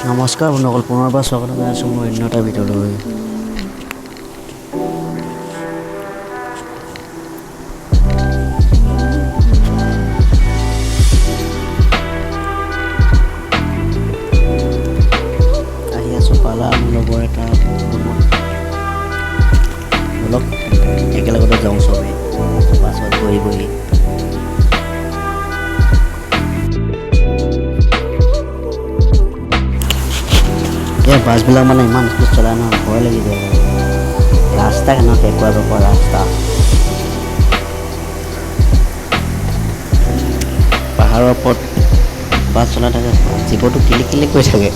নমস্কাৰ বন্ধুসকল, পুনৰবাৰ স্বাগতম জনাইছোঁ মোৰ অন্য এটা ভিডিঅ'লৈ। আহি আছোঁ পালা মোৰ লগৰ এটা ৰুমত। অলপ একেলগতে যাওঁ চবেই বাছত বহি বহি। এই বাছবিলাক মানে ইমান স্পীড চলাই নহয়, ভয় লাগি যায়। ৰাস্তা কেনে শেষ কৰা ৰাস্তা, পাহাৰৰ ওপৰত বাছ চলাই থাকে, জীৱটো কিলিক কিলিক কৰি থাকে।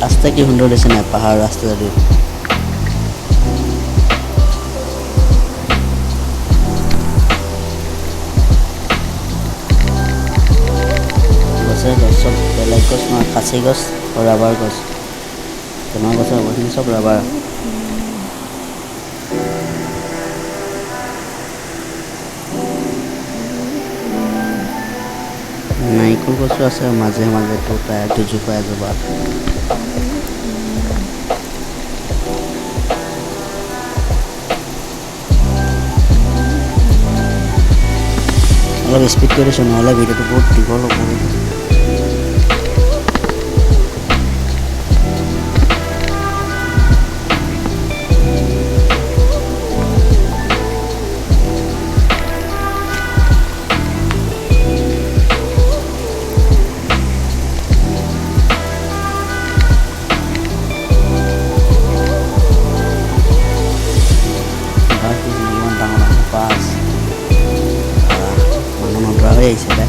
ৰাস্তা কি সুন্দৰ দিছে নাই, পাহাৰৰ ৰাস্তা যদি গছ চব বেলেগ গছ নহয়, খাচী গছ আৰু ৰাবাৰ গছ। তেনেকুৱা গছৰ এইখিনি চব ৰাবাৰ। নাৰিকল গছো আছে মাজে মাজে, প্ৰায় দুজোপা এজোপা। অলপ স্পীড কৰি দিছোঁ, নহ'লে ভিডিঅ'টো বহুত দীঘল হ'ব। আহিছে তাই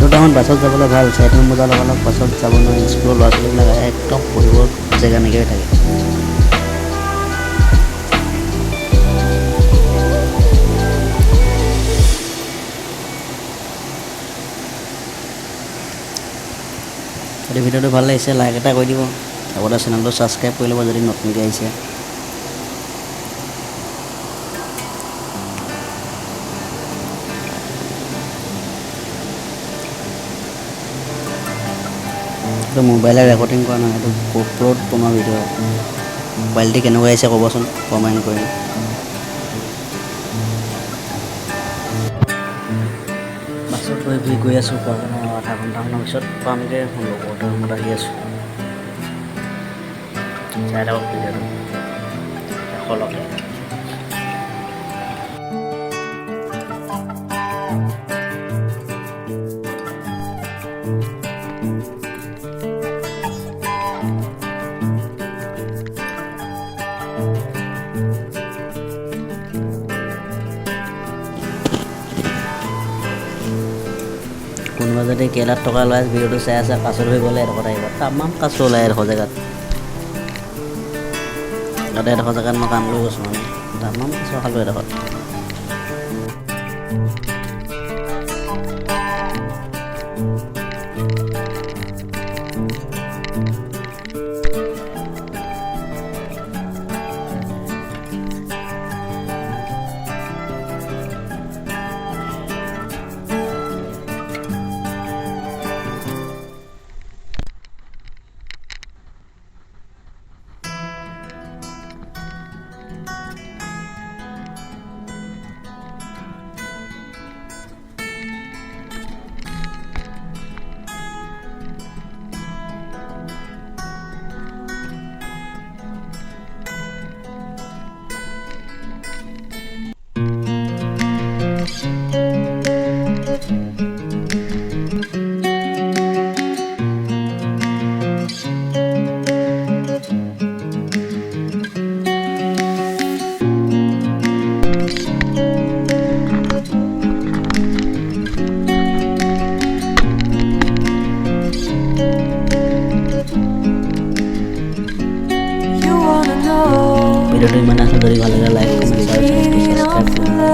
দুটামান বাছত যাবলৈ ভাল, 4 বজাৰ লগালগ বাছত যাব নোৱাৰি। স্কুলৰ ল'ৰা ছোৱালীবিলাক একদম পঢ়িব জেগা নাইকিয়া হৈ থাকে। যদি ভিডিঅ'টো ভাল লাগিছে লাইক এটা কৰি দিব, লগতে চেনেলটো ছাবস্ক্ৰাইব কৰি ল'ব যদি নতুনকৈ আহিছে। এইটো মোবাইলে ৰেকৰ্ডিং কৰা নহয়, এইটো GoProত বনোৱা ভিডিঅ'। মোবাইলটি কেনেকুৱা আহিছে ক'বচোন কমেণ্ট কৰি। বাছত গৈ আছোঁ, আধা ঘণ্টামানৰ পিছত পামগৈ। লগৰটোৰ ৰুমত আহি আছোঁ। চাই থাকক ভিডিঅ'টো শেষলৈকে। কোনোবা যদি কেলাত টকা লয় ভিডিঅ'টো চাই আছে, কাছৰ হৈ গ'লে এডোখৰত আহিব। তামাম কাছ ওলায় এডোখৰ জেগাত। তাতে এডোখৰ জেগাত মই কাম কৰি গৈছোঁ, মানে তামাম কাছ খালোঁ এডোখৰত। ভিডিওটো ইমান আছে, যদি ভাল লাগে লাইক কমেণ্ট আৰু সাবস্ক্ৰাইব কৰিব।